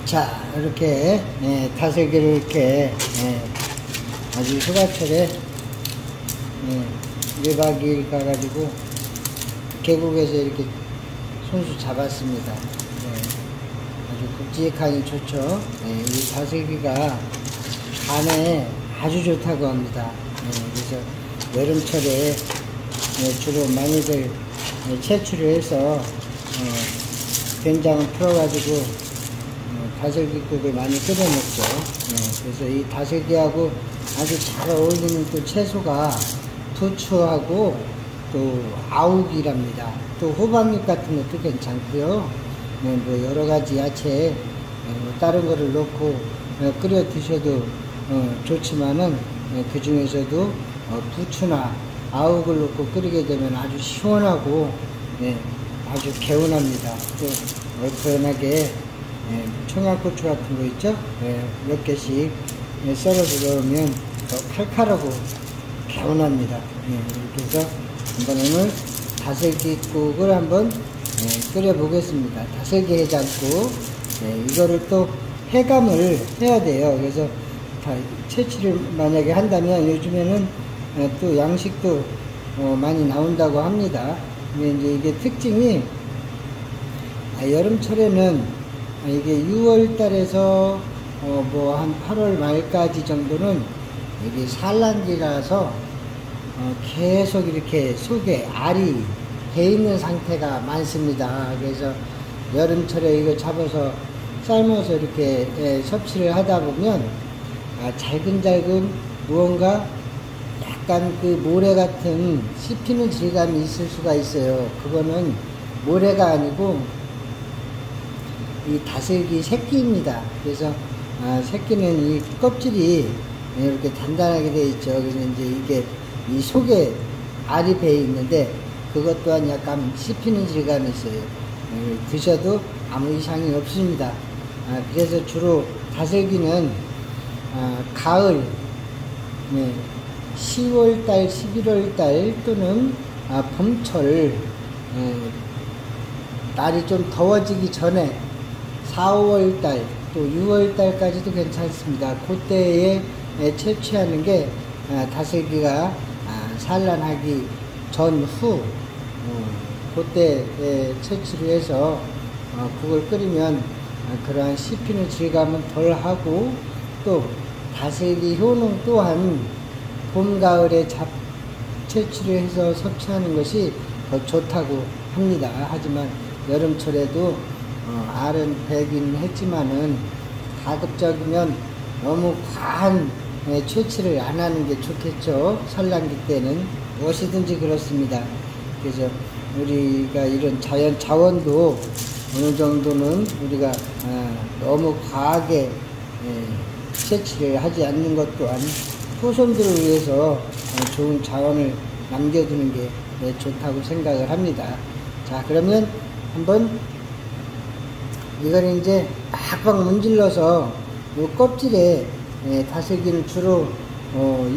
자, 이렇게 다슬기를 이렇게 아주 휴가철에 1박 2일 가가지고 계곡에서 이렇게 손수 잡았습니다. 아주 굵직하니 좋죠. 이 다슬기가 간에 아주 좋다고 합니다. 그래서 여름철에 주로 많이들 채취를 해서 된장을 풀어가지고 다슬기국을 많이 끓여 먹죠. 그래서 이 다슬기하고 아주 잘 어울리는 또 채소가 부추하고 또 아욱이랍니다. 또 호박잎 같은 것도 괜찮고요. 뭐 여러 가지 야채 다른 거를 넣고 끓여 드셔도 좋지만은 그 중에서도 부추나 아욱을 넣고 끓이게 되면 아주 시원하고 아주 개운합니다. 또 얼큰하게 청양고추 같은 거 있죠? 몇 개씩 썰어서 넣으면 더 칼칼하고 개운합니다. 이렇게 해서 한번 오늘 다슬기국을 한번 끓여 보겠습니다. 다슬기 해장국. 이거를 또 해감을 해야 돼요. 그래서 채취를 만약에 한다면 요즘에는 또 양식도 많이 나온다고 합니다. 근데 이제 이게 특징이 여름철에는 이게 6월 달에서 뭐 한 8월 말까지 정도는 이게 산란기라서 계속 이렇게 속에 알이 배 있는 상태가 많습니다. 그래서 여름철에 이거 잡아서 삶아서 이렇게 섭취를 하다 보면 잘근잘근 무언가 약간 그 모래 같은 씹히는 질감이 있을 수가 있어요. 그거는 모래가 아니고 이 다슬기 새끼입니다. 그래서 새끼는 이 껍질이 이렇게 단단하게 되어 있죠. 그래서 이제 이게 이 속에 알이 배어 있는데 그것 또한 약간 씹히는 질감이 있어요. 드셔도 아무 이상이 없습니다. 그래서 주로 다슬기는 가을 10월달 11월달 또는 봄철 날이 좀 더워지기 전에 4, 5월달 또 6월달까지도 괜찮습니다. 그때에 채취하는 게 다슬기가 산란하기 전후 그때 채취를 해서 국을 끓이면 그러한 씹히는 질감은 덜하고 또 다슬기 효능 또한 봄, 가을에 채취를 해서 섭취하는 것이 더 좋다고 합니다. 하지만 여름철에도 알은 배긴 했지만은 가급적이면 너무 과한 채취를 안 하는 게 좋겠죠. 산란기 때는 무엇이든지 그렇습니다. 그래서 우리가 이런 자연 자원도 어느 정도는 우리가 너무 과하게 채취를 하지 않는 것 또한 후손들을 위해서 좋은 자원을 남겨두는 게 좋다고 생각을 합니다. 자, 그러면 한번 이걸 이제 팍팍 문질러서 이 껍질에 다슬기는 주로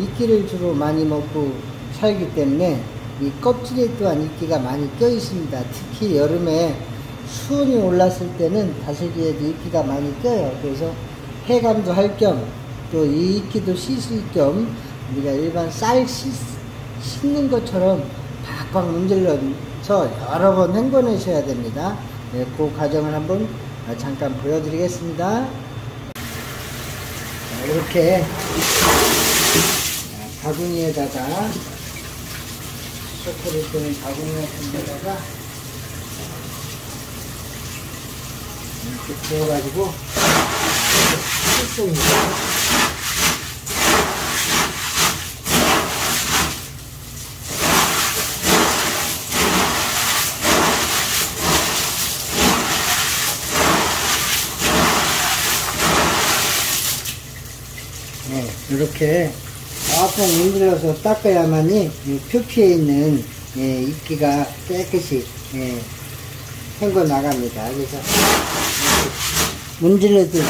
이끼를 주로 많이 먹고 살기 때문에 이 껍질에 또한 이끼가 많이 껴 있습니다. 특히 여름에 수온이 올랐을 때는 다슬기에도 이끼가 많이 껴요. 그래서 해감도 할 겸 또 이 이끼도 씻을 겸 우리가 일반 쌀 씻는 것처럼 팍팍 문질러서 여러 번 헹궈내셔야 됩니다. 그 과정을 한번 잠깐 보여드리겠습니다. 이렇게 바구니에다가 소토를 뜨는 바구니 같은 데다가 이렇게 부어가지고 씻습니다. 이렇게 팍팍 문질러서 닦아야만이 표피에 있는 이끼가 깨끗이 헹궈 나갑니다. 그래서 문질러듯이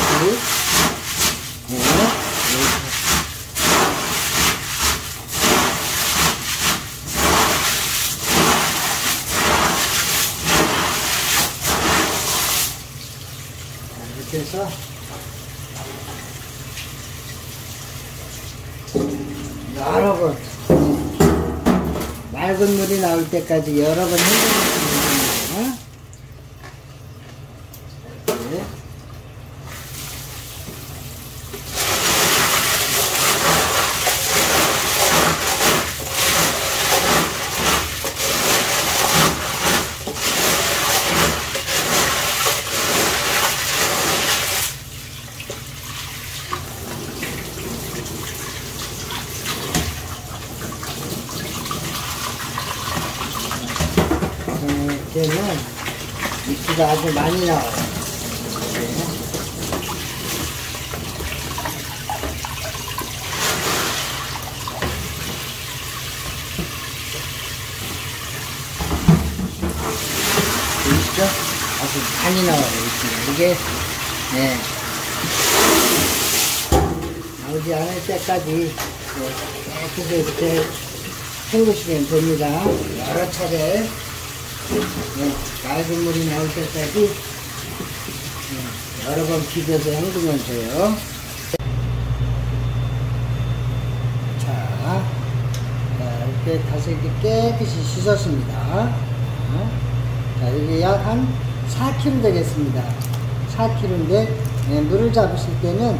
이렇게 해서 맑은 물이 나올 때까지 여러 번 헹궈주시면 됩니다. 네. 이제는 이끼가 아주 많이 나와요. 보이시죠? 아주 많이 나와요, 이끼가. 이게, 네. 나오지 않을 때까지, 깨끗이 이렇게 헹구시면 됩니다. 여러 차례. 맑은 물이 나올 때까지 여러 번 비벼서 헹구면 돼요. 자, 이렇게 다슬기 깨끗이 씻었습니다. 자, 이게 약 한 4kg 되겠습니다. 4kg인데 물을 잡으실 때는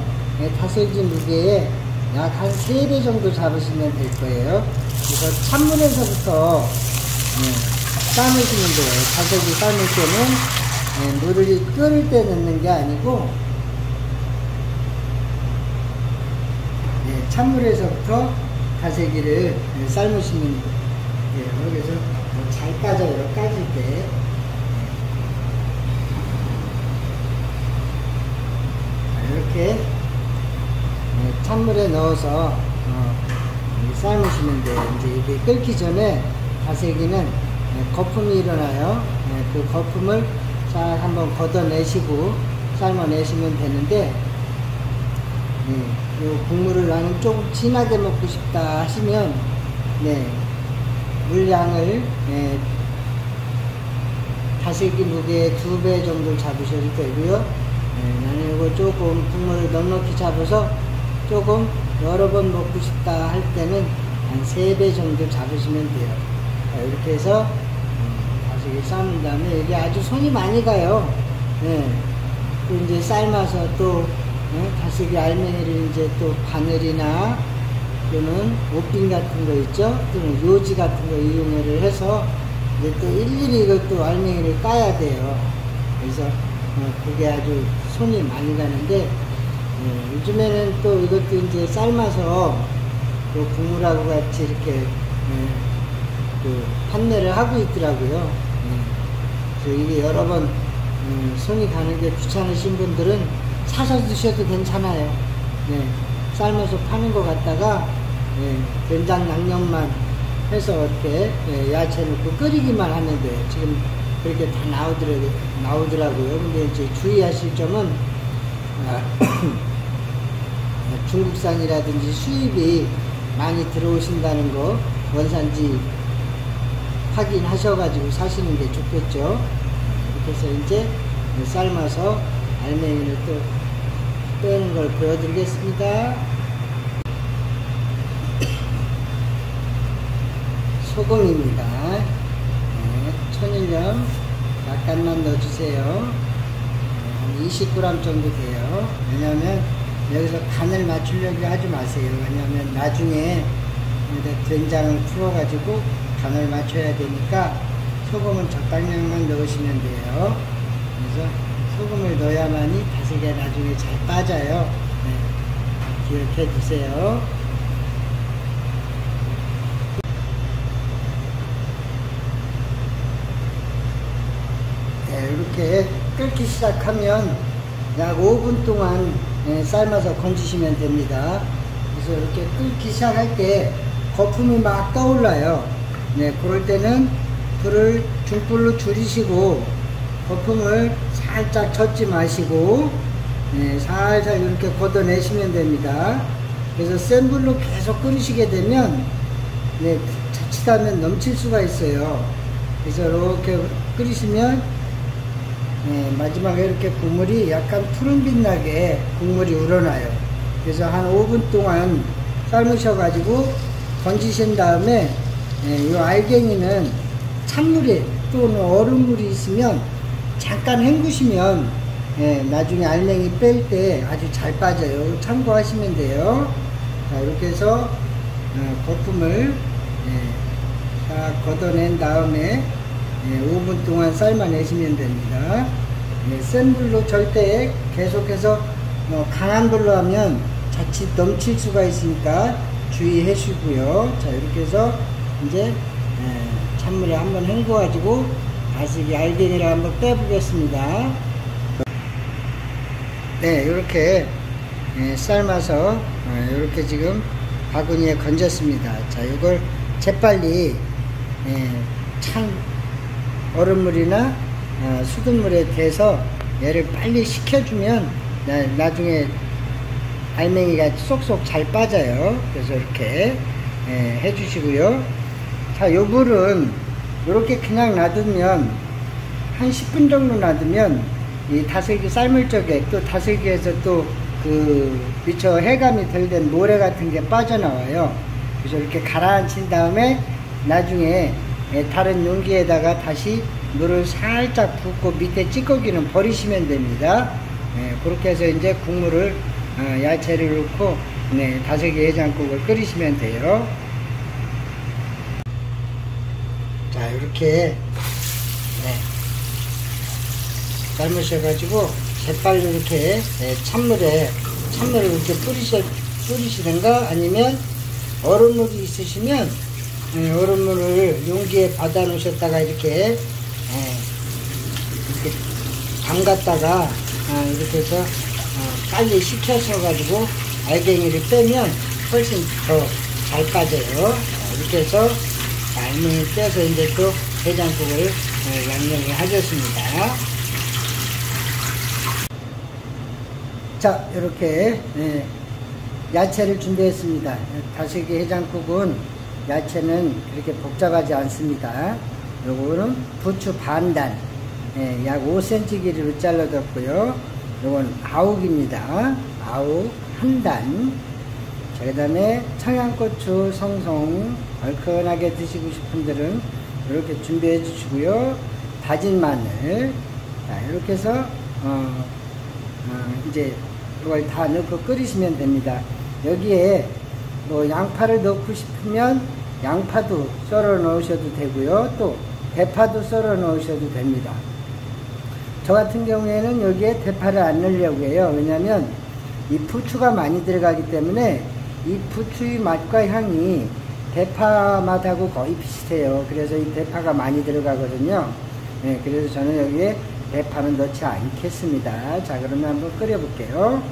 다슬기 무게에 약 한 3배 정도 잡으시면 될 거예요. 그래서 찬물에서부터 삶으시면 돼요. 다슬기 삶을 때는 물을 끓을 때 넣는 게 아니고 찬물에서부터 다슬기를 삶으시면 돼요. 그래서 잘 까져요. 까질 때. 이렇게 찬물에 넣어서 삶으시면 돼요. 이제 이게 끓기 전에 다슬기는 거품이 일어나요. 그 거품을 잘 한번 걷어내시고 삶아내시면 되는데, 이 국물을 나는 조금 진하게 먹고 싶다 하시면, 물량을 다슬기 무게의 2배 정도 잡으셔도 되고요. 나는 이거 조금 국물을 넉넉히 잡아서 조금 여러 번 먹고 싶다 할 때는 한 3배 정도 잡으시면 돼요. 이렇게 해서 다슬기 삶은 다음에 이게 아주 손이 많이 가요. 또 이제 삶아서 또 다슬기 알맹이를 이제 또 바늘이나 또는 옷빈 같은 거 있죠? 또는 요지 같은 거 이용을 해서 이제 또 일일이 이것도 알맹이를 까야 돼요. 그래서 그게 아주 손이 많이 가는데, 요즘에는 또 이것도 이제 삶아서 또 국물하고 같이 이렇게 그 판매를 하고 있더라고요. 그래서 이게 여러 번 손이 가는 게 귀찮으신 분들은 사서 드셔도 괜찮아요. 삶아서 파는 것 같다가 된장 양념만 해서 이렇게 야채 넣고 끓이기만 하면 돼요. 지금 그렇게 다 나오더라고요. 근데 이제 주의하실 점은 중국산이라든지 수입이 많이 들어오신다는 거, 원산지 확인하셔가지고 사시는 게 좋겠죠. 이렇게 해서 이제 삶아서 알맹이를 또 빼는 걸 보여드리겠습니다. 소금입니다. 천일염 약간만 넣어주세요. 한 20g 정도 돼요. 왜냐하면 여기서 간을 맞추려고 하지 마세요. 왜냐하면 나중에 된장을 풀어가지고 간을 맞춰야 되니까 소금은 적당량만 넣으시면 돼요. 그래서 소금을 넣어야만이 다슬기가 나중에 잘 빠져요. 기억해 두세요. 이렇게 끓기 시작하면 약 5분 동안 삶아서 건지시면 됩니다. 그래서 이렇게 끓기 시작할 때 거품이 막 떠올라요. 그럴 때는 불을 중불로 줄이시고 거품을 살짝 젓지 마시고 살살 이렇게 걷어내시면 됩니다. 그래서 센 불로 계속 끓이시게 되면 자칫하면 넘칠 수가 있어요. 그래서 이렇게 끓이시면 마지막에 이렇게 국물이 약간 푸른빛 나게 국물이 우러나요. 그래서 한 5분 동안 삶으셔 가지고 건지신 다음에 이 알갱이는 찬물에 또는 얼음물이 있으면 잠깐 헹구시면 나중에 알맹이 뺄 때 아주 잘 빠져요. 참고하시면 돼요. 자, 이렇게 해서 거품을 다 걷어낸 다음에 5분 동안 삶아내시면 됩니다. 센 불로 절대 계속해서 강한 불로 하면 자칫 넘칠 수가 있으니까 주의해 주시고요. 자, 이렇게 해서 이제 찬물에 한번 헹궈 가지고 다시기 알갱이를 한번 빼보겠습니다. 네, 이렇게 삶아서 이렇게 지금 바구니에 건졌습니다. 자, 이걸 재빨리 찬 얼음물이나 수돗물에 대서 얘를 빨리 식혀주면 나중에 알맹이가 쏙쏙 잘 빠져요. 그래서 이렇게 해주시고요. 자, 요 물은 이렇게 그냥 놔두면 한 10분 정도 놔두면 이 다슬기 삶을 적에 또 다슬기에서 또 그 미처 해감이 덜 된 모래 같은 게 빠져나와요. 그래서 이렇게 가라앉힌 다음에 나중에 다른 용기에다가 다시 물을 살짝 붓고 밑에 찌꺼기는 버리시면 됩니다. 그렇게 해서 이제 국물을 야채를 넣고 다슬기 해장국을 끓이시면 돼요. 자, 이렇게 삶으셔가지고 재빨리 이렇게 찬물을 이렇게 뿌리시든가 아니면 얼음물이 있으시면 얼음물을 용기에 받아 놓으셨다가 이렇게 담갔다가 이렇게 해서 빨리 식혀서 가지고 알갱이를 빼면 훨씬 더 잘 빠져요. 이렇게 해서 알맹이 빼서 이제 또 해장국을 양념을 하겠습니다. 자, 이렇게 야채를 준비했습니다. 다슬기 해장국은 야채는 그렇게 복잡하지 않습니다. 요거는 부추 반단, 약 5cm 길이로 잘라뒀고요. 요건 아욱입니다. 아욱 한 단. 자, 그 다음에 청양고추 송송 얼큰하게 드시고 싶은 분들은 이렇게 준비해 주시고요. 다진 마늘. 자, 이렇게 해서 이제 이걸 다 넣고 끓이시면 됩니다. 여기에 뭐 양파를 넣고 싶으면 양파도 썰어 넣으셔도 되고요. 또 대파도 썰어 넣으셔도 됩니다. 저 같은 경우에는 여기에 대파를 안 넣으려고 해요. 왜냐면 이 부추가 많이 들어가기 때문에 이 부추의 맛과 향이 대파 맛하고 거의 비슷해요. 그래서 이 대파가 많이 들어가거든요. 그래서 저는 여기에 대파는 넣지 않겠습니다. 자, 그러면 한번 끓여 볼게요.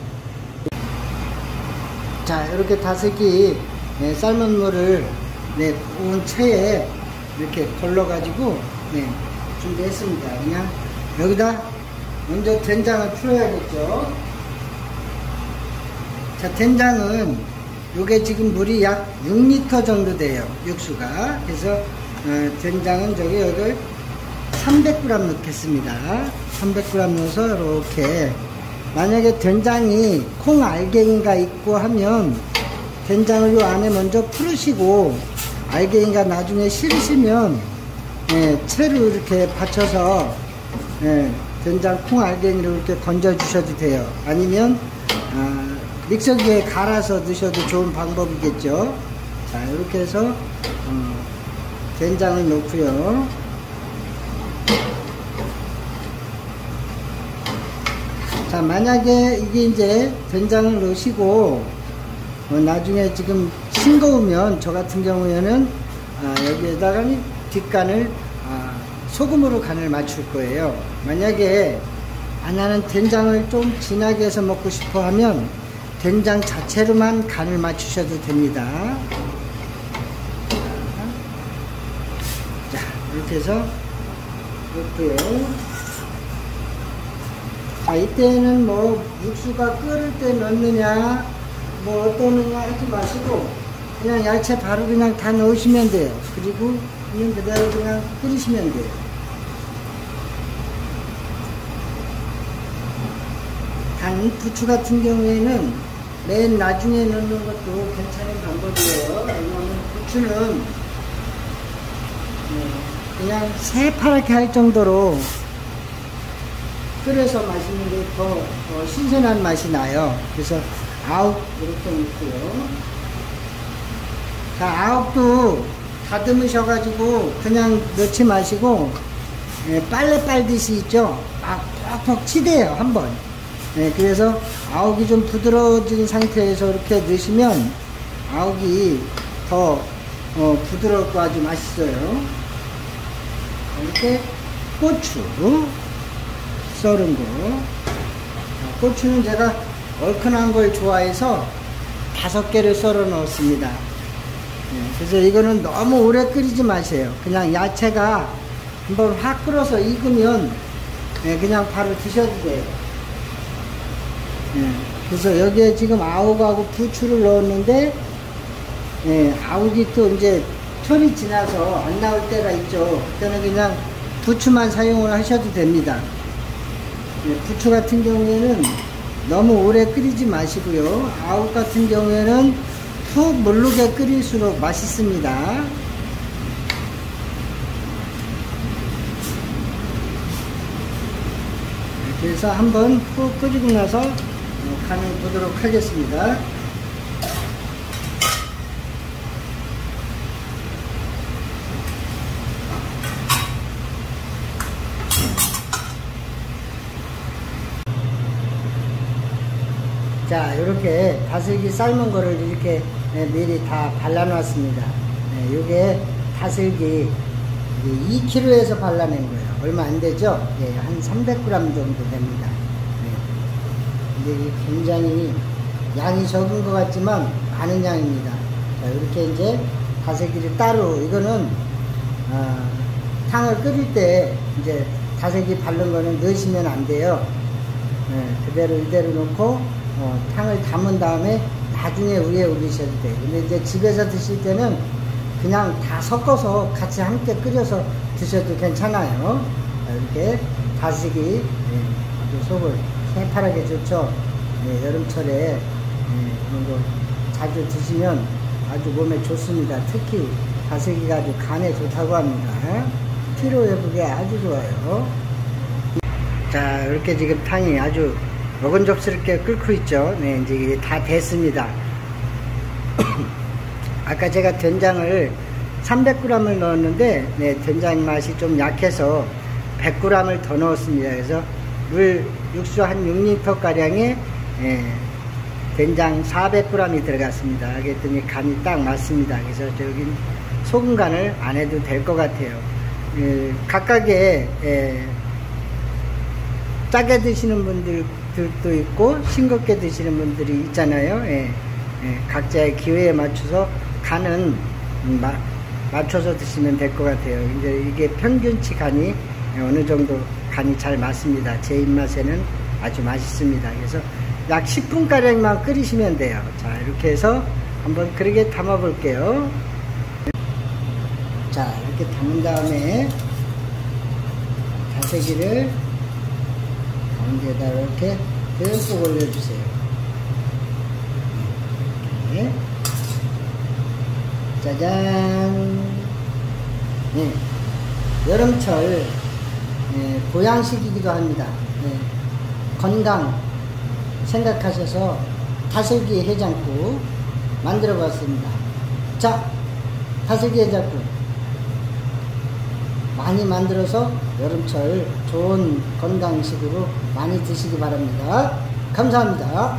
자, 이렇게 다슬기 삶은 물을 고운 체에 이렇게 걸러 가지고 준비했습니다. 그냥 여기다 먼저 된장을 풀어야겠죠. 자, 된장은 요게 지금 물이 약 6리터 정도 돼요. 육수가. 그래서 된장은 여기 300g 넣겠습니다. 300g 넣어서 이렇게, 만약에 된장이 콩 알갱이가 있고 하면 된장을 요 안에 먼저 풀으시고 알갱이가 나중에 싫으시면 채로 이렇게 받쳐서 된장 콩 알갱이를 이렇게 건져 주셔도 돼요. 아니면 믹서기에 갈아서 넣으셔도 좋은 방법이겠죠. 자, 이렇게 해서 된장을 넣고요. 자, 만약에 이게 이제 된장을 넣으시고 나중에 지금 싱거우면 저 같은 경우에는 여기에다가 뒷간을 소금으로 간을 맞출 거예요. 만약에 나는 된장을 좀 진하게 해서 먹고 싶어 하면 된장 자체로만 간을 맞추셔도 됩니다. 자, 이렇게 해서 넣고요. 자, 이때는 뭐 육수가 끓을 때 넣느냐 뭐 어떠느냐 하지 마시고 그냥 야채 바로 그냥 다 넣으시면 돼요. 그리고 있는 그대로 그냥 끓이시면 돼요. 단 부추 같은 경우에는 맨 나중에 넣는 것도 괜찮은 방법이에요. 왜냐하면 부추는 그냥 새파랗게 할 정도로 끓여서 마시는 게 더 신선한 맛이 나요. 그래서 아욱 이렇게 넣고요. 자, 아욱도 다듬으셔가지고 그냥 넣지 마시고 빨래 빨듯이 있죠. 막 퍽퍽 치대요 한번. 그래서 아욱이 좀 부드러워진 상태에서 이렇게 넣으시면 아욱이 더 부드럽고 아주 맛있어요. 이렇게 고추 썰은 거. 고추는 제가 얼큰한 걸 좋아해서 5개를 썰어 넣었습니다. 그래서 이거는 너무 오래 끓이지 마세요. 그냥 야채가 한번 확 끓어서 익으면 그냥 바로 드셔도 돼요. 그래서 여기에 지금 아욱하고 부추를 넣었는데 아욱이 또 이제 철이 지나서 안 나올 때가 있죠. 그때는 그냥 부추만 사용을 하셔도 됩니다. 부추 같은 경우에는 너무 오래 끓이지 마시고요. 아욱 같은 경우에는 푹 물르게 끓일수록 맛있습니다. 그래서 한번 푹 끓이고 나서 간을 보도록 하겠습니다. 자, 이렇게 다슬기 삶은 거를 이렇게 미리 다 발라놨습니다. 요게 다슬기 2kg에서 발라낸 거예요. 얼마 안 되죠? 한 300g 정도 됩니다. 근데 이게 굉장히 양이 적은 것 같지만 많은 양입니다. 자, 이렇게 이제 다슬기를 따로, 이거는 탕을 끓일 때 이제 다슬기 바른 거는 넣으시면 안 돼요. 그대로 이대로 놓고 탕을 담은 다음에 나중에 위에 올리셔도 돼요. 근데 이제 집에서 드실 때는 그냥 다 섞어서 같이 함께 끓여서 드셔도 괜찮아요. 이렇게 다슬기 아주 속을 새파랗게 좋죠. 여름철에 이런 거 자주 드시면 아주 몸에 좋습니다. 특히 다슬기가 아주 간에 좋다고 합니다. 피로 회복에 아주 좋아요. 자, 이렇게 지금 탕이 아주 먹은접스럽게 끓고 있죠. 이제 이게 다 됐습니다. 아까 제가 된장을 300g을 넣었는데, 된장 맛이 좀 약해서 100g을 더 넣었습니다. 그래서 육수 한 6리터가량에 된장 400g이 들어갔습니다. 그랬더니 간이 딱 맞습니다. 그래서 여기 소금 간을 안 해도 될 것 같아요. 각각의 짜게 드시는 분들도 있고 싱겁게 드시는 분들이 있잖아요. 각자의 기호에 맞춰서 간은 맞춰서 드시면 될 것 같아요. 이제 이게 평균치 간이 어느 정도 간이 잘 맞습니다. 제 입맛에는 아주 맛있습니다. 그래서 약 10분가량만 끓이시면 돼요. 자, 이렇게 해서 한번 그렇게 담아 볼게요. 자, 이렇게 담은 다음에 다슬기를 가운데에다 이렇게 듬뿍 올려주세요. 이렇게. 짜잔. 여름철 보양식이기도 합니다. 건강 생각하셔서 다슬기 해장국 만들어 봤습니다. 자, 다슬기 해장국 많이 만들어서 여름철 좋은 건강식으로 많이 드시기 바랍니다. 감사합니다.